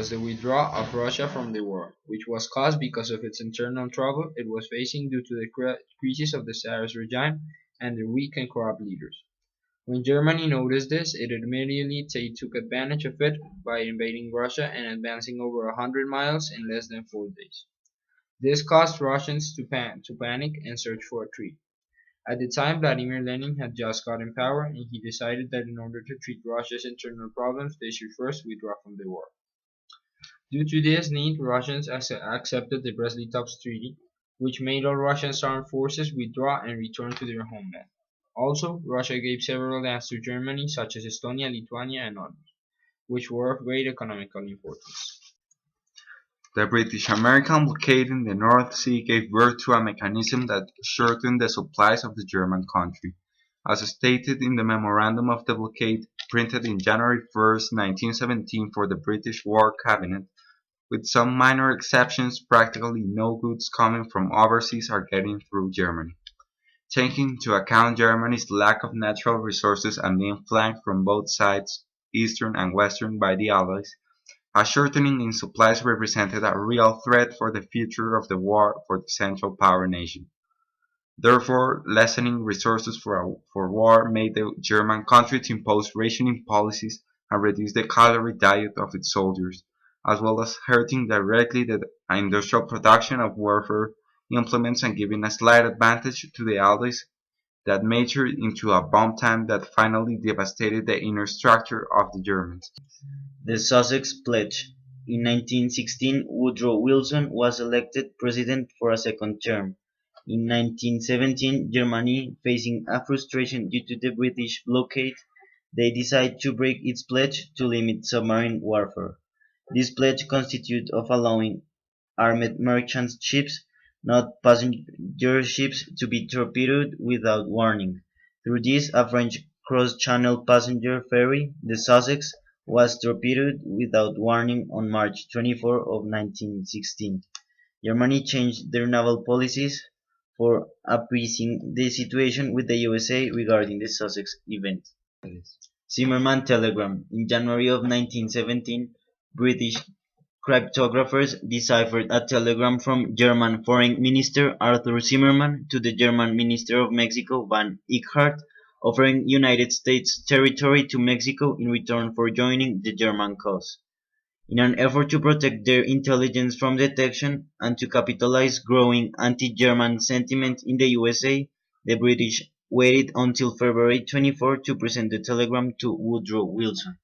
was the withdrawal of Russia from the war, which was caused because of its internal trouble it was facing due to the crisis of the Tsarist regime and their weak and corrupt leaders. When Germany noticed this, it immediately took advantage of it by invading Russia and advancing over 100 miles in less than 4 days. This caused Russians to panic and search for a treaty. At the time, Vladimir Lenin had just got in power, and he decided that in order to treat Russia's internal problems, they should first withdraw from the war. Due to this need, Russians accepted the Brest-Litovsk Treaty, which made all Russian armed forces withdraw and return to their homeland. Also, Russia gave several lands to Germany, such as Estonia, Lithuania, and others, which were of great economical importance. The British-American blockade in the North Sea gave birth to a mechanism that shortened the supplies of the German country. As stated in the memorandum of the blockade, printed in January 1, 1917 for the British War Cabinet, with some minor exceptions, practically no goods coming from overseas are getting through Germany. Taking into account Germany's lack of natural resources and being flanked from both sides, Eastern and Western, by the Allies, a shortening in supplies represented a real threat for the future of the war for the Central Power nation. Therefore, lessening resources for war made the German country to impose rationing policies and reduce the calorie diet of its soldiers, as well as hurting directly the industrial production of warfare implements and giving a slight advantage to the Allies that matured into a bomb time that finally devastated the inner structure of the Germans. The Sussex Pledge. In 1916, Woodrow Wilson was elected president for a second term. In 1917, Germany, facing a frustration due to the British blockade, they decided to break its pledge to limit submarine warfare. This pledge consisted of allowing armed merchant ships, not passenger ships, to be torpedoed without warning. Through this, a French cross-channel passenger ferry, the Sussex, was torpedoed without warning on March 24 of 1916. Germany changed their naval policies for appeasing the situation with the USA regarding the Sussex event. Zimmermann telegram. In January of 1917, British cryptographers deciphered a telegram from German Foreign Minister Arthur Zimmermann to the German Minister of Mexico von Eichhardt, offering United States territory to Mexico in return for joining the German cause. In an effort to protect their intelligence from detection and to capitalize growing anti-German sentiment in the USA, the British waited until February 24 to present the telegram to Woodrow Wilson.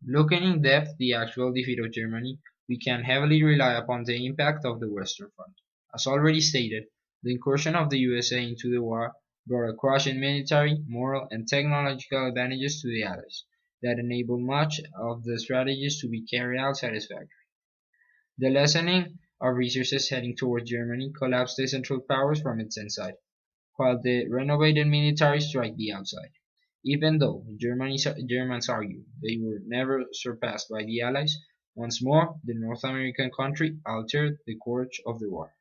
Looking in depth the actual defeat of Germany, we can heavily rely upon the impact of the Western Front. As already stated, the incursion of the USA into the war brought a crush in military, moral, and technological advantages to the Allies that enabled much of the strategies to be carried out satisfactorily. The lessening of resources heading towards Germany collapsed the Central Powers from its inside, while the renovated military struck the outside. Even though Germans argue they were never surpassed by the Allies, once more the North American country altered the course of the war.